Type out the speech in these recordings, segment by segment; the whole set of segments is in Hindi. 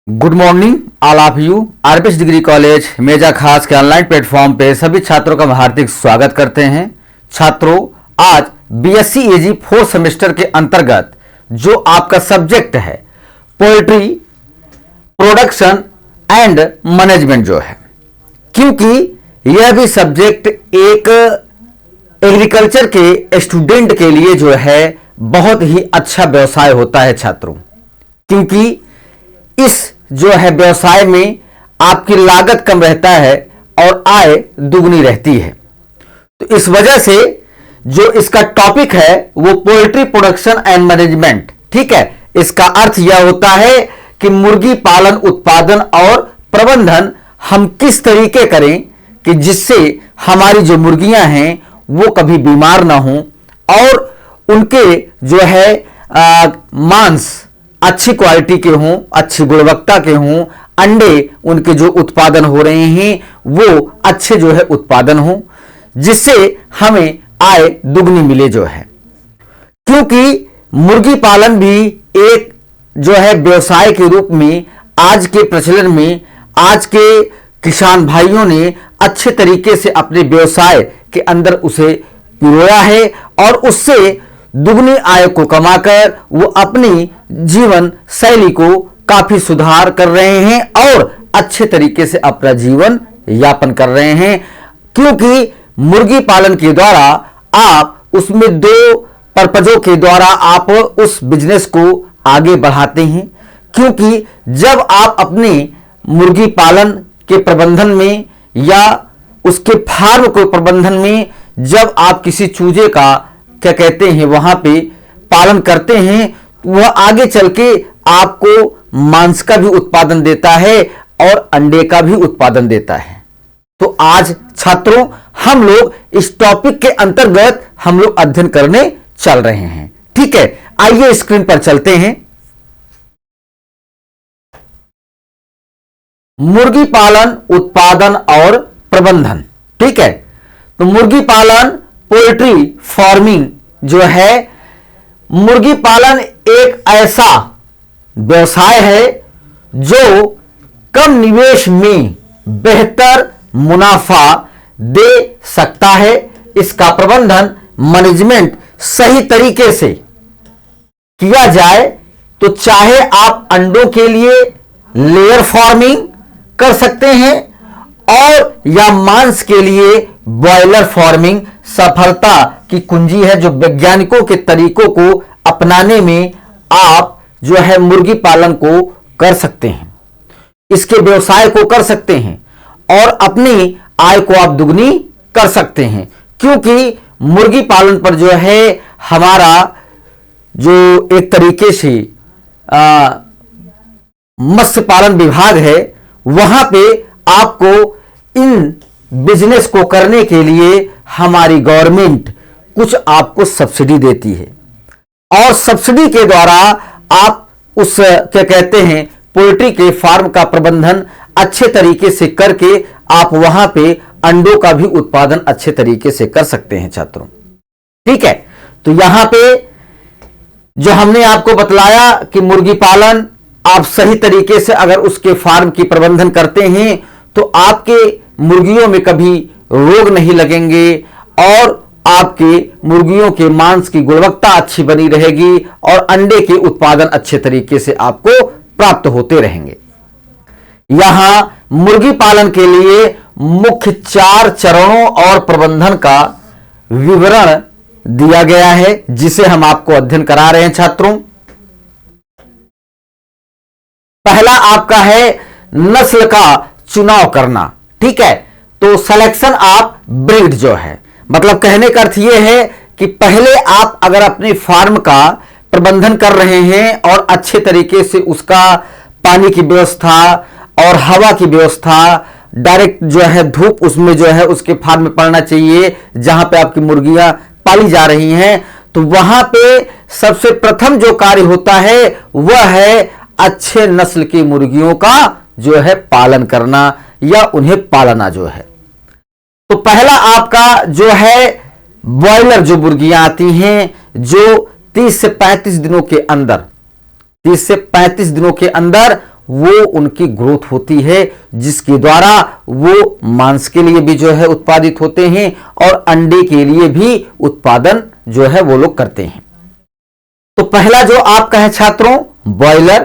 Good morning all of you. RPS degree college Meja Khas के ऑनलाइन प्लेटफॉर्म पे सभी छात्रों का हार्दिक स्वागत करते हैं। छात्रों, आज बीएससी एजी 4th सेमेस्टर के अंतर्गत जो आपका सब्जेक्ट है पोएट्री प्रोडक्शन एंड मैनेजमेंट जो है, क्योंकि यह भी सब्जेक्ट एक एग्रीकल्चर के स्टूडेंट के लिए जो है बहुत ही अच्छा व्यवसाय होता है छात्रों, क्योंकि इस जो है व्यवसाय में आपकी लागत कम रहता है और आय दुगनी रहती है। तो इस वजह से जो इसका टॉपिक है वो पोल्ट्री प्रोडक्शन एंड मैनेजमेंट, ठीक है। इसका अर्थ यह होता है कि मुर्गी पालन, उत्पादन और प्रबंधन हम किस तरीके करें कि जिससे हमारी जो मुर्गियां हैं वो कभी बीमार ना हों और उनके जो है मांस अच्छी क्वालिटी के हों, अच्छी गुणवत्ता के हों, अंडे उनके जो उत्पादन हो रहे हैं वो अच्छे जो है उत्पादन हो, जिससे हमें आय दुगनी मिले जो है। क्योंकि मुर्गी पालन भी एक जो है व्यवसाय के रूप में आज के प्रचलन में आज के किसान भाइयों ने अच्छे तरीके से अपने व्यवसाय के अंदर उसे पिरोया है और उससे दुगनी आय को कमाकर वो अपनी जीवन शैली को काफी सुधार कर रहे हैं और अच्छे तरीके से अपना जीवन यापन कर रहे हैं। क्योंकि मुर्गी पालन के द्वारा आप उसमें दो पर्पजों के द्वारा आप उस बिजनेस को आगे बढ़ाते हैं। क्योंकि जब आप अपने मुर्गी पालन के प्रबंधन में या उसके फार्म को प्रबंधन में जब आप किसी चूजे का क्या कहते हैं वहां पे पालन करते हैं, वह आगे चल के आपको मांस का भी उत्पादन देता है और अंडे का भी उत्पादन देता है। तो आज छात्रों हम लोग इस टॉपिक के अंतर्गत हम लोग अध्ययन करने चल रहे हैं, ठीक है। आइए स्क्रीन पर चलते हैं। मुर्गी पालन, उत्पादन और प्रबंधन, ठीक है। तो मुर्गी पालन, पोल्ट्री फार्मिंग जो है, मुर्गी पालन एक ऐसा व्यवसाय है जो कम निवेश में बेहतर मुनाफा दे सकता है। इसका प्रबंधन मैनेजमेंट सही तरीके से किया जाए तो चाहे आप अंडों के लिए लेयर फार्मिंग कर सकते हैं और या मांस के लिए ब्रॉयलर फार्मिंग सफलता की कुंजी है, जो वैज्ञानिकों के तरीकों को अपनाने में आप जो है मुर्गी पालन को कर सकते हैं, इसके व्यवसाय को कर सकते हैं और अपनी आय को आप दुगनी कर सकते हैं। क्योंकि मुर्गी पालन पर जो है हमारा जो एक तरीके से मत्स्य पालन विभाग है, वहां पे आपको इन बिजनेस को करने के लिए हमारी गवर्नमेंट कुछ आपको सब्सिडी देती है और सब्सिडी के द्वारा आप उस क्या कहते हैं पोल्ट्री के फार्म का प्रबंधन अच्छे तरीके से करके आप वहां पे अंडों का भी उत्पादन अच्छे तरीके से कर सकते हैं छात्रों, ठीक है। तो यहां पे जो हमने आपको बतलाया कि मुर्गी पालन आप सही तरीके से अगर उसके फार्म की प्रबंधन करते हैं तो आपके मुर्गियों में कभी रोग नहीं लगेंगे और आपके मुर्गियों के मांस की गुणवत्ता अच्छी बनी रहेगी और अंडे के उत्पादन अच्छे तरीके से आपको प्राप्त होते रहेंगे। यहां मुर्गी पालन के लिए मुख्य 4 चरणों और प्रबंधन का विवरण दिया गया है, जिसे हम आपको अध्ययन करा रहे हैं छात्रों। पहला आपका है नस्ल का चुनाव करना, ठीक है। तो सिलेक्शन ऑफ ब्रीड जो है, मतलब कहने का अर्थ यह है कि पहले आप अगर अपने फार्म का प्रबंधन कर रहे हैं और अच्छे तरीके से उसका पानी की व्यवस्था और हवा की व्यवस्था, डायरेक्ट जो है धूप उसमें जो है उसके फार्म में पड़ना चाहिए जहां पे आपकी मुर्गियां पाली जा रही हैं, तो वहां पे सबसे प्रथम जो कार्य होता है वह है अच्छे नस्ल की मुर्गियों का जो है पालन करना या उन्हें पालना जो है। तो पहला आपका जो है ब्रॉयलर जो मुर्गियां आती हैं जो 30 से 35 दिनों के अंदर 30 से 35 दिनों के अंदर वो उनकी ग्रोथ होती है, जिसके द्वारा वो मांस के लिए भी जो है उत्पादित होते हैं और अंडे के लिए भी उत्पादन जो है वो लोग करते हैं। तो पहला जो आपका है छात्रों, ब्रॉयलर,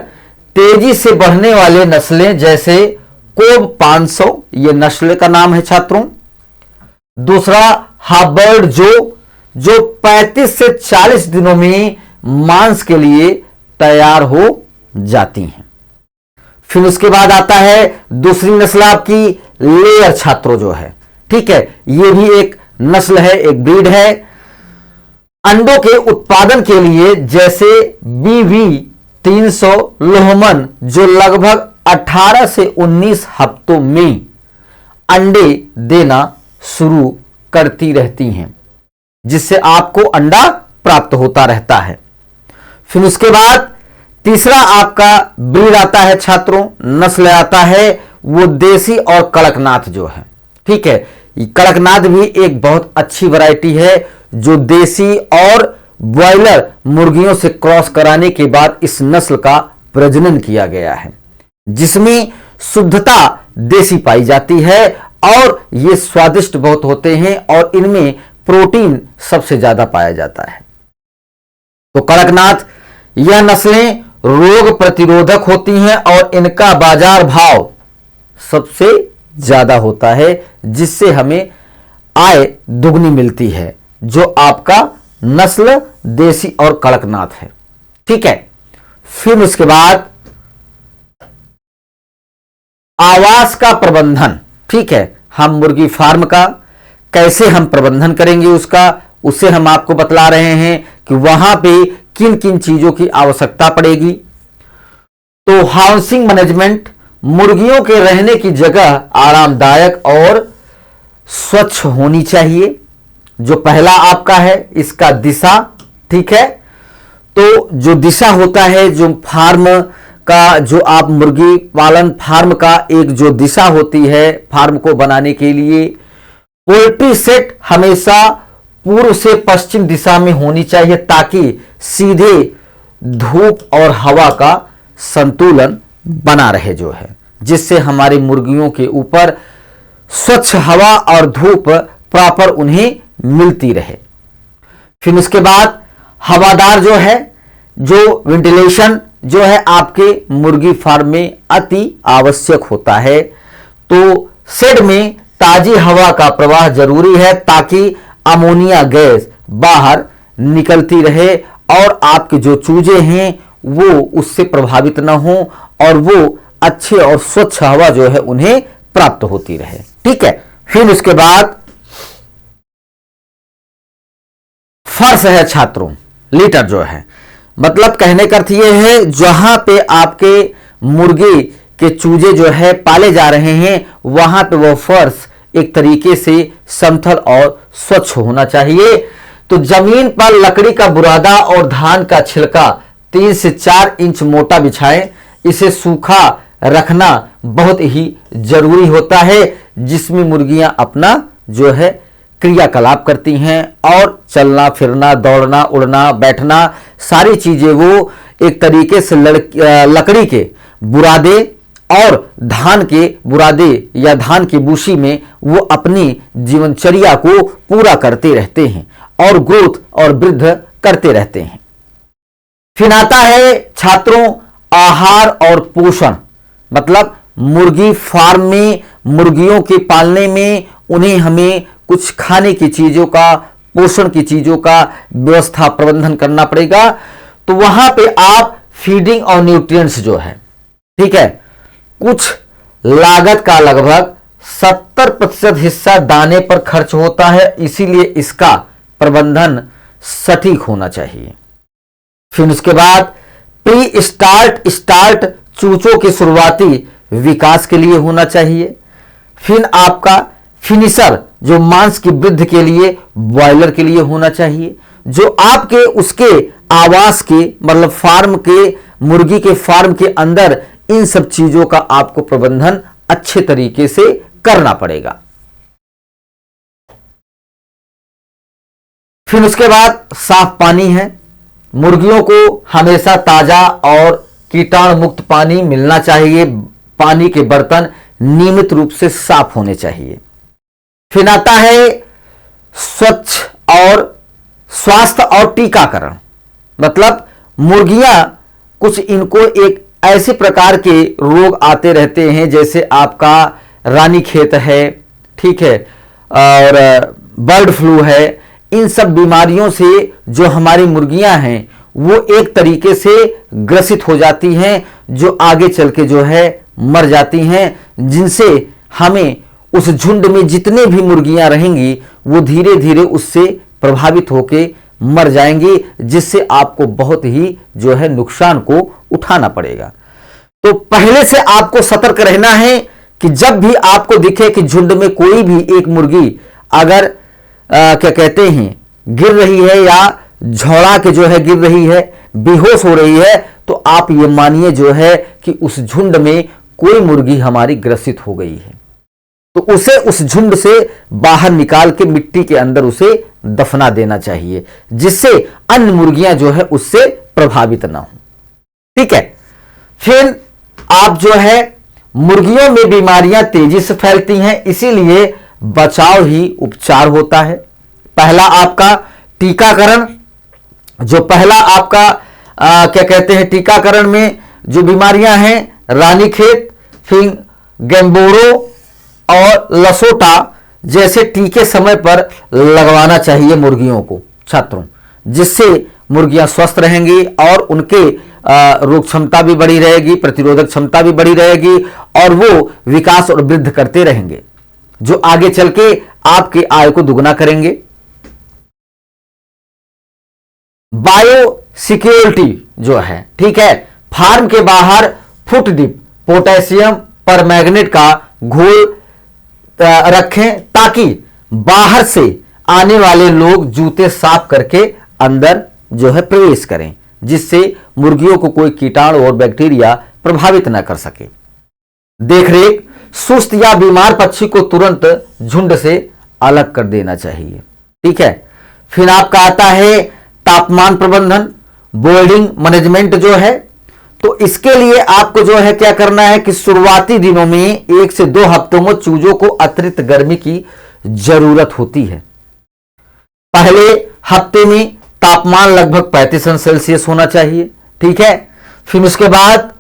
तेजी से बढ़ने वाले नस्लें जैसे कोब 500, ये नस्ल का नाम है छात्रों। दूसरा हार्वर्ड जो 35 से 40 दिनों में मांस के लिए तैयार हो जाती हैं। फिर उसके बाद आता है दूसरी नस्ल आपकी लेयर छात्रों जो है, ठीक है, ये भी एक नस्ल है, एक ब्रीड है अंडों के उत्पादन के लिए, जैसे BV 300 लोहमन, जो लगभग 18 से 19 हफ्तों में अंडे देना शुरू करती रहती हैं, जिससे आपको अंडा प्राप्त होता रहता है। फिर उसके बाद तीसरा आपका ब्रीड आता है छात्रों, नस्ल आता है वो देसी और कड़कनाथ जो है, ठीक है। कड़कनाथ भी एक बहुत अच्छी वैरायटी है, जो देसी और ब्रॉयलर मुर्गियों से क्रॉस कराने के बाद इस नस्ल का प्रजनन किया गया है, जिसमें शुद्धता देसी पाई जाती है और ये स्वादिष्ट बहुत होते हैं और इनमें प्रोटीन सबसे ज्यादा पाया जाता है। तो कड़कनाथ, यह नस्लें रोग प्रतिरोधक होती हैं और इनका बाजार भाव सबसे ज्यादा होता है, जिससे हमें आय दुगनी मिलती है, जो आपका नस्ल देसी और कड़कनाथ है, ठीक है। फिर उसके बाद आवास का प्रबंधन, ठीक है, हम मुर्गी फार्म का कैसे हम प्रबंधन करेंगे उसे हम आपको बतला रहे हैं कि वहां पे किन किन चीजों की आवश्यकता पड़ेगी। तो हाउसिंग मैनेजमेंट, मुर्गियों के रहने की जगह आरामदायक और स्वच्छ होनी चाहिए, जो पहला आपका है इसका दिशा, ठीक है। तो जो दिशा होता है, जो फार्म का, जो आप मुर्गी पालन फार्म का एक जो दिशा होती है फार्म को बनाने के लिए, पोल्ट्री सेट हमेशा पूर्व से पश्चिम दिशा में होनी चाहिए, ताकि सीधे धूप और हवा का संतुलन बना रहे जो है, जिससे हमारी मुर्गियों के ऊपर स्वच्छ हवा और धूप प्रॉपर उन्हें मिलती रहे। फिर उसके बाद हवादार जो है, जो वेंटिलेशन जो है आपके मुर्गी फार्म में अति आवश्यक होता है। तो शेड में ताजी हवा का प्रवाह जरूरी है, ताकि अमोनिया गैस बाहर निकलती रहे और आपके जो चूजे हैं वो उससे प्रभावित न हो और वो अच्छे और स्वच्छ हवा जो है उन्हें प्राप्त होती रहे, ठीक है। फिर उसके बाद फर्श है छात्रों, लीटर जो है, मतलब कहने का अर्थ यह है जहां पे आपके मुर्गी के चूजे जो है पाले जा रहे हैं वहां पे वो फर्श एक तरीके से समतल और स्वच्छ होना चाहिए। तो जमीन पर लकड़ी का बुरादा और धान का छिलका 3 से 4 इंच मोटा बिछाएं। इसे सूखा रखना बहुत ही जरूरी होता है, जिसमें मुर्गियां अपना जो है क्रियाकलाप करती हैं और चलना फिरना, दौड़ना, उड़ना, बैठना, सारी चीजें वो एक तरीके से लकड़ी के बुरादे और धान के बुरादे या धान की बूसी में वो अपनी जीवनचर्या को पूरा करते रहते हैं और ग्रोथ और वृद्धि करते रहते हैं। फिर आता है छात्रों आहार और पोषण, मतलब मुर्गी फार्म में मुर्गियों के पालने में उन्हें हमें कुछ खाने की चीजों का, पोषण की चीजों का व्यवस्था प्रबंधन करना पड़ेगा। तो वहां पे आप फीडिंग और न्यूट्रिएंट्स जो है, ठीक है, कुछ लागत का लगभग 70% हिस्सा दाने पर खर्च होता है, इसीलिए इसका प्रबंधन सटीक होना चाहिए। फिर उसके बाद प्री स्टार्ट चूचों के शुरुआती विकास के लिए होना चाहिए। फिर आपका फिनिशर जो मांस की वृद्धि के लिए ब्रॉयलर के लिए होना चाहिए, जो आपके उसके आवास के मतलब फार्म के मुर्गी के फार्म के अंदर इन सब चीजों का आपको प्रबंधन अच्छे तरीके से करना पड़ेगा। फिर उसके बाद साफ पानी है, मुर्गियों को हमेशा ताजा और कीटाणु मुक्त पानी मिलना चाहिए। पानी के बर्तन नियमित रूप से साफ होने चाहिए। फिर आता है स्वच्छ और स्वास्थ्य और टीकाकरण। मतलब मुर्गियां कुछ इनको एक ऐसे प्रकार के रोग आते रहते हैं, जैसे आपका रानीखेत है, ठीक है, और बर्ड फ्लू है। इन सब बीमारियों से जो हमारी मुर्गियां हैं वो एक तरीके से ग्रसित हो जाती हैं, जो आगे चल के जो है मर जाती हैं, जिनसे हमें उस झुंड में जितने भी मुर्गियां रहेंगी वो धीरे धीरे उससे प्रभावित होके मर जाएंगी, जिससे आपको बहुत ही जो है नुकसान को उठाना पड़ेगा। तो पहले से आपको सतर्क रहना है कि जब भी आपको दिखे कि झुंड में कोई भी एक मुर्गी अगर क्या कहते हैं गिर रही है या झौड़ा के जो है गिर रही है, बेहोश हो रही है, तो आप ये मानिए जो है कि उस झुंड में कोई मुर्गी हमारी ग्रसित हो गई है। तो उसे उस झुंड से बाहर निकाल के मिट्टी के अंदर उसे दफना देना चाहिए, जिससे अन्य मुर्गियां जो है उससे प्रभावित ना हो। ठीक है। फिर आप जो है मुर्गियों में बीमारियां तेजी से फैलती हैं, इसीलिए बचाव ही उपचार होता है। पहला आपका टीकाकरण, जो पहला आपका क्या कहते हैं टीकाकरण में जो बीमारियां हैं रानीखेत, फिर गैम्बोरो और लसोटा जैसे टीके समय पर लगवाना चाहिए मुर्गियों को छात्रों, जिससे मुर्गियां स्वस्थ रहेंगी और उनके रोग क्षमता भी बढ़ी रहेगी, प्रतिरोधक क्षमता भी बढ़ी रहेगी और वो विकास और वृद्धि करते रहेंगे, जो आगे चल के आपके आय को दुगना करेंगे। बायो सिक्योरिटी जो है, ठीक है, फार्म के बाहर फुट डीप पोटेशियम परमैंगनेट का घोल रखें, ताकि बाहर से आने वाले लोग जूते साफ करके अंदर जो है प्रवेश करें, जिससे मुर्गियों को कोई कीटाणु और बैक्टीरिया प्रभावित न कर सके। देखरेख, सुस्त या बीमार पक्षी को तुरंत झुंड से अलग कर देना चाहिए। ठीक है। फिर आपका आता है तापमान प्रबंधन, बोर्डिंग मैनेजमेंट जो है, तो इसके लिए आपको जो है क्या करना है कि शुरुआती दिनों में 1 से 2 हफ्तों में चूजों को अतिरिक्त गर्मी की जरूरत होती है। पहले हफ्ते में तापमान लगभग 35 अंश सेल्सियस होना चाहिए। ठीक है। फिर उसके बाद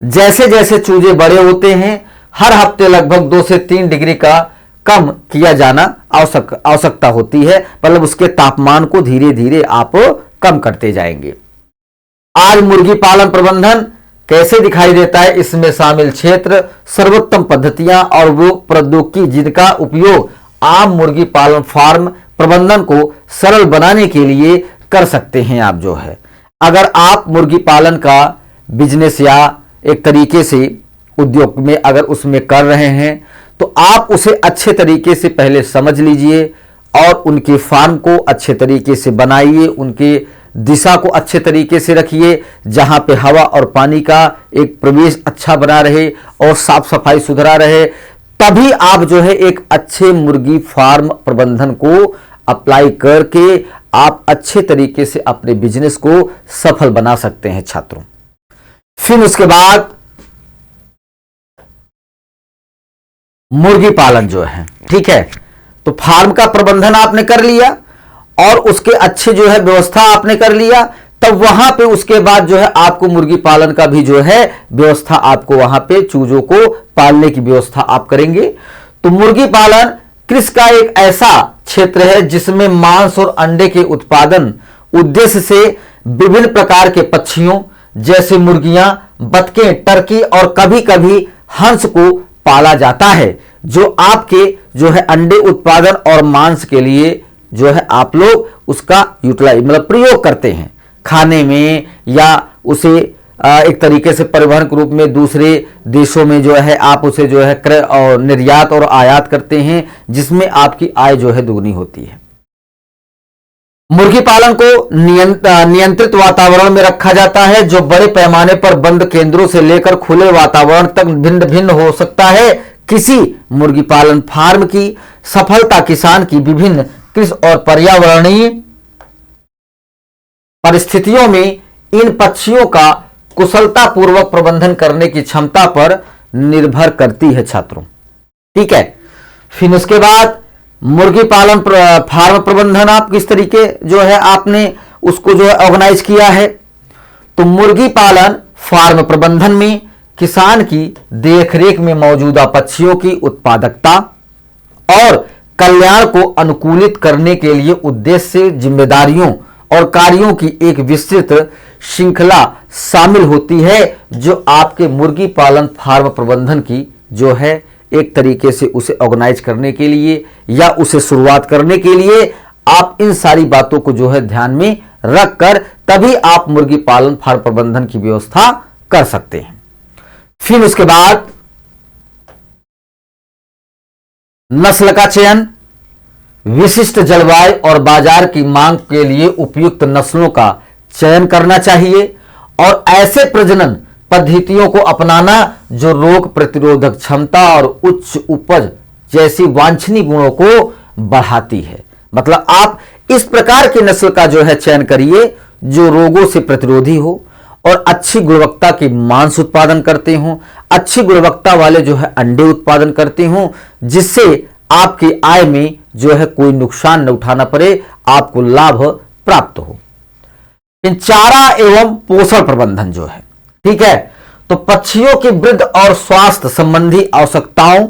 जैसे जैसे चूजे बड़े होते हैं, हर हफ्ते लगभग 2 से 3 डिग्री का कम किया जाना आवश्यकता होती है। मतलब उसके तापमान को धीरे धीरे आप कम करते जाएंगे। आज मुर्गी पालन प्रबंधन कैसे दिखाई देता है, इसमें शामिल क्षेत्र, सर्वोत्तम पद्धतियां और वो प्रौद्योगिकी जिनका उपयोग आम मुर्गी पालन फार्म प्रबंधन को सरल बनाने के लिए कर सकते हैं। आप जो है अगर आप मुर्गी पालन का बिजनेस या एक तरीके से उद्योग में अगर उसमें कर रहे हैं, तो आप उसे अच्छे तरीके से पहले समझ लीजिए और उनके फार्म को अच्छे तरीके से बनाइए, उनके दिशा को अच्छे तरीके से रखिए, जहां पे हवा और पानी का एक प्रवेश अच्छा बना रहे और साफ सफाई सुधरा रहे। तभी आप जो है एक अच्छे मुर्गी फार्म प्रबंधन को अप्लाई करके आप अच्छे तरीके से अपने बिजनेस को सफल बना सकते हैं छात्रों। फिर उसके बाद मुर्गी पालन जो है, ठीक है, तो फार्म का प्रबंधन आपने कर लिया और उसके अच्छे जो है व्यवस्था आपने कर लिया, तब वहां पे उसके बाद जो है आपको मुर्गी पालन का भी जो है व्यवस्था, आपको वहां पे चूजों को पालने की व्यवस्था आप करेंगे। तो मुर्गी पालन कृषि का एक ऐसा क्षेत्र है जिसमें मांस और अंडे के उत्पादन उद्देश्य से विभिन्न प्रकार के पक्षियों जैसे मुर्गियां, बतखें, टर्की और कभी कभी हंस को पाला जाता है, जो आपके जो है अंडे उत्पादन और मांस के लिए जो है आप लोग उसका यूटिलाइज मतलब प्रयोग करते हैं खाने में, या उसे एक तरीके से परिवहन के रूप में दूसरे देशों में जो है आप उसे जो है क्रय और निर्यात और आयात करते हैं, जिसमें आपकी आय जो है दुगनी होती है। मुर्गी पालन को नियंत्रित वातावरण में रखा जाता है, जो बड़े पैमाने पर बंद केंद्रों से लेकर खुले वातावरण तक भिन्न भिन्न हो सकता है। किसी मुर्गी पालन फार्म की सफलता किसान की विभिन्न कृषि और पर्यावरणीय परिस्थितियों में इन पक्षियों का कुशलतापूर्वक प्रबंधन करने की क्षमता पर निर्भर करती है छात्रों। ठीक है, फिर उसके बाद मुर्गी पालन फार्म प्रबंधन आप किस तरीके जो है आपने उसको जो है ऑर्गेनाइज किया है। तो मुर्गी पालन फार्म प्रबंधन में किसान की देखरेख में मौजूदा पक्षियों की उत्पादकता और कल्याण को अनुकूलित करने के लिए उद्देश्य, जिम्मेदारियों और कार्यों की एक विस्तृत श्रृंखला शामिल होती है, जो आपके मुर्गी पालन फार्म प्रबंधन की जो है एक तरीके से उसे ऑर्गेनाइज करने के लिए या उसे शुरुआत करने के लिए आप इन सारी बातों को जो है ध्यान में रखकर तभी आप मुर्गी पालन फार्म प्रबंधन की व्यवस्था कर सकते हैं। फिर उसके बाद नस्ल का चयन, विशिष्ट जलवायु और बाजार की मांग के लिए उपयुक्त नस्लों का चयन करना चाहिए और ऐसे प्रजनन पद्धतियों को अपनाना जो रोग प्रतिरोधक क्षमता और उच्च उपज जैसी वांछनीय गुणों को बढ़ाती है। मतलब आप इस प्रकार की नस्ल का जो है चयन करिए जो रोगों से प्रतिरोधी हो और अच्छी गुणवत्ता के मांस उत्पादन करते हों, अच्छी गुणवत्ता वाले जो है अंडे उत्पादन करते हों, जिससे आपकी आय में जो है कोई नुकसान न उठाना पड़े, आपको लाभ प्राप्त हो। इन चारा एवं पोषण प्रबंधन जो है, ठीक है, तो पक्षियों की वृद्धि और स्वास्थ्य संबंधी आवश्यकताओं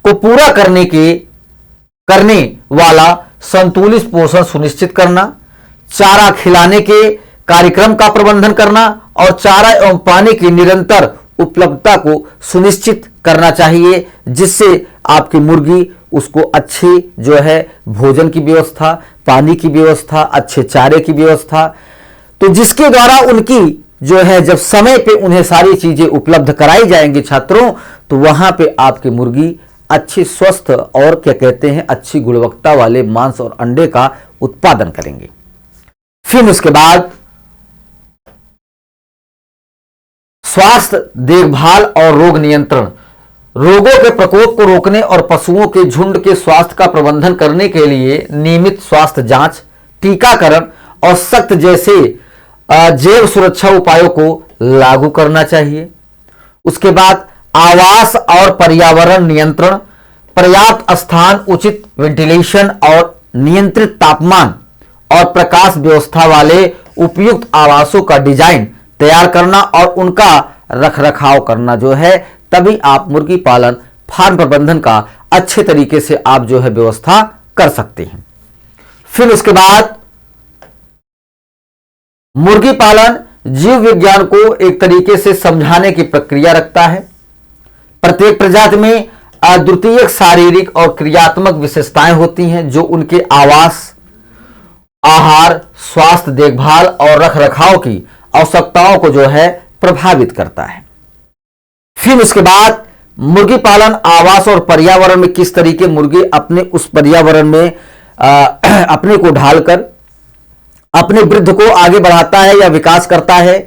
को पूरा करने वाला संतुलित पोषण सुनिश्चित करना, चारा खिलाने के कार्यक्रम का प्रबंधन करना और चारा एवं पानी की निरंतर उपलब्धता को सुनिश्चित करना चाहिए, जिससे आपकी मुर्गी उसको अच्छी जो है भोजन की व्यवस्था, पानी की व्यवस्था, अच्छे चारे की व्यवस्था, तो जिसके द्वारा उनकी जो है जब समय पे उन्हें सारी चीजें उपलब्ध कराई जाएंगी छात्रों, तो वहां पे आपकी मुर्गी अच्छी स्वस्थ और क्या कहते हैं अच्छी गुणवत्ता वाले मांस और अंडे का उत्पादन करेंगे। फिर उसके बाद स्वास्थ्य देखभाल और रोग नियंत्रण, रोगों के प्रकोप को रोकने और पशुओं के झुंड के स्वास्थ्य का प्रबंधन करने के लिए नियमित स्वास्थ्य जांच, टीकाकरण और सख्त जैसे जैव सुरक्षा उपायों को लागू करना चाहिए। उसके बाद आवास और पर्यावरण नियंत्रण, पर्याप्त स्थान, उचित वेंटिलेशन और नियंत्रित तापमान और प्रकाश व्यवस्था वाले उपयुक्त आवासों का डिजाइन तैयार करना और उनका रखरखाव करना जो है, तभी आप मुर्गी पालन फार्म प्रबंधन का अच्छे तरीके से आप जो है व्यवस्था कर सकते हैं। फिर उसके बाद मुर्गी पालन जीव विज्ञान को एक तरीके से समझाने की प्रक्रिया रखता है। प्रत्येक प्रजाति में अद्वितीय शारीरिक और क्रियात्मक विशेषताएं होती हैं जो उनके आवास, आहार, स्वास्थ्य देखभाल और रखरखाव की आवश्यकताओं को जो है प्रभावित करता है। फिर उसके बाद मुर्गी पालन आवास और पर्यावरण में किस तरीके मुर्गी अपने उस पर्यावरण में अपने को ढालकर अपने वृद्धि को आगे बढ़ाता है या विकास करता है।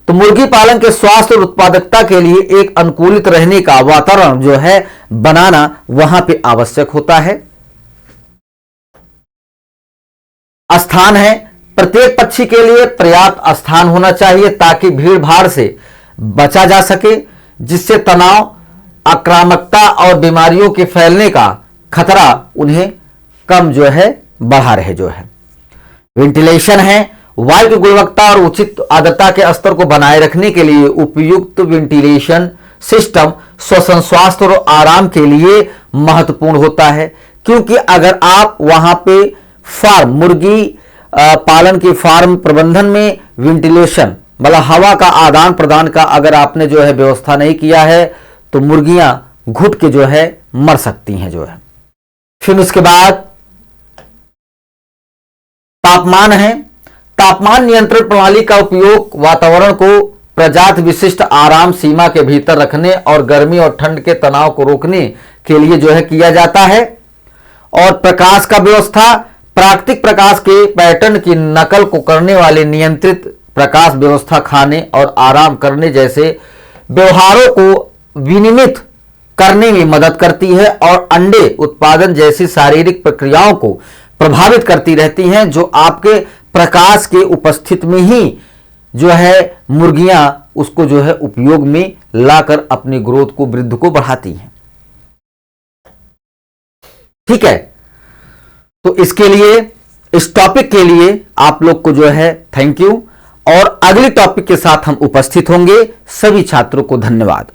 तो मुर्गी पालन के स्वास्थ्य और उत्पादकता के लिए एक अनुकूलित रहने का वातावरण जो है बनाना वहां पे आवश्यक होता है। स्थान है, प्रत्येक पक्षी के लिए पर्याप्त स्थान होना चाहिए ताकि भीड़ भाड़ से बचा जा सके, जिससे तनाव, आक्रामकता और बीमारियों के फैलने का खतरा उन्हें कम जो है बढ़ा रहे जो है। वेंटिलेशन है, वायु की गुणवत्ता और उचित आर्द्रता के स्तर को बनाए रखने के लिए उपयुक्त वेंटिलेशन सिस्टम श्वसन स्वास्थ्य और आराम के लिए महत्वपूर्ण होता है, क्योंकि अगर आप वहां पे फार्म मुर्गी पालन के फार्म प्रबंधन में वेंटिलेशन मतलब हवा का आदान प्रदान का अगर आपने जो है व्यवस्था नहीं किया है तो मुर्गियां घुट के जो है मर सकती हैं जो है। फिर उसके बाद तापमान है, तापमान नियंत्रण प्रणाली का उपयोग वातावरण को प्रजाति विशिष्ट आराम सीमा के भीतर रखने और गर्मी और ठंड के तनाव को रोकने के लिए जो है किया जाता है। और प्रकाश का व्यवस्था, प्राकृतिक प्रकाश के पैटर्न की नकल को करने वाले नियंत्रित प्रकाश व्यवस्था खाने और आराम करने जैसे व्यवहारों को विनियमित करने में मदद करती है और अंडे उत्पादन जैसी शारीरिक प्रक्रियाओं को प्रभावित करती रहती हैं, जो आपके प्रकाश के उपस्थिति में ही जो है मुर्गियां उसको जो है उपयोग में लाकर अपनी ग्रोथ को, वृद्धि को बढ़ाती हैं। ठीक है, तो इसके लिए, इस टॉपिक के लिए आप लोग को जो है थैंक यू, और अगले टॉपिक के साथ हम उपस्थित होंगे। सभी छात्रों को धन्यवाद।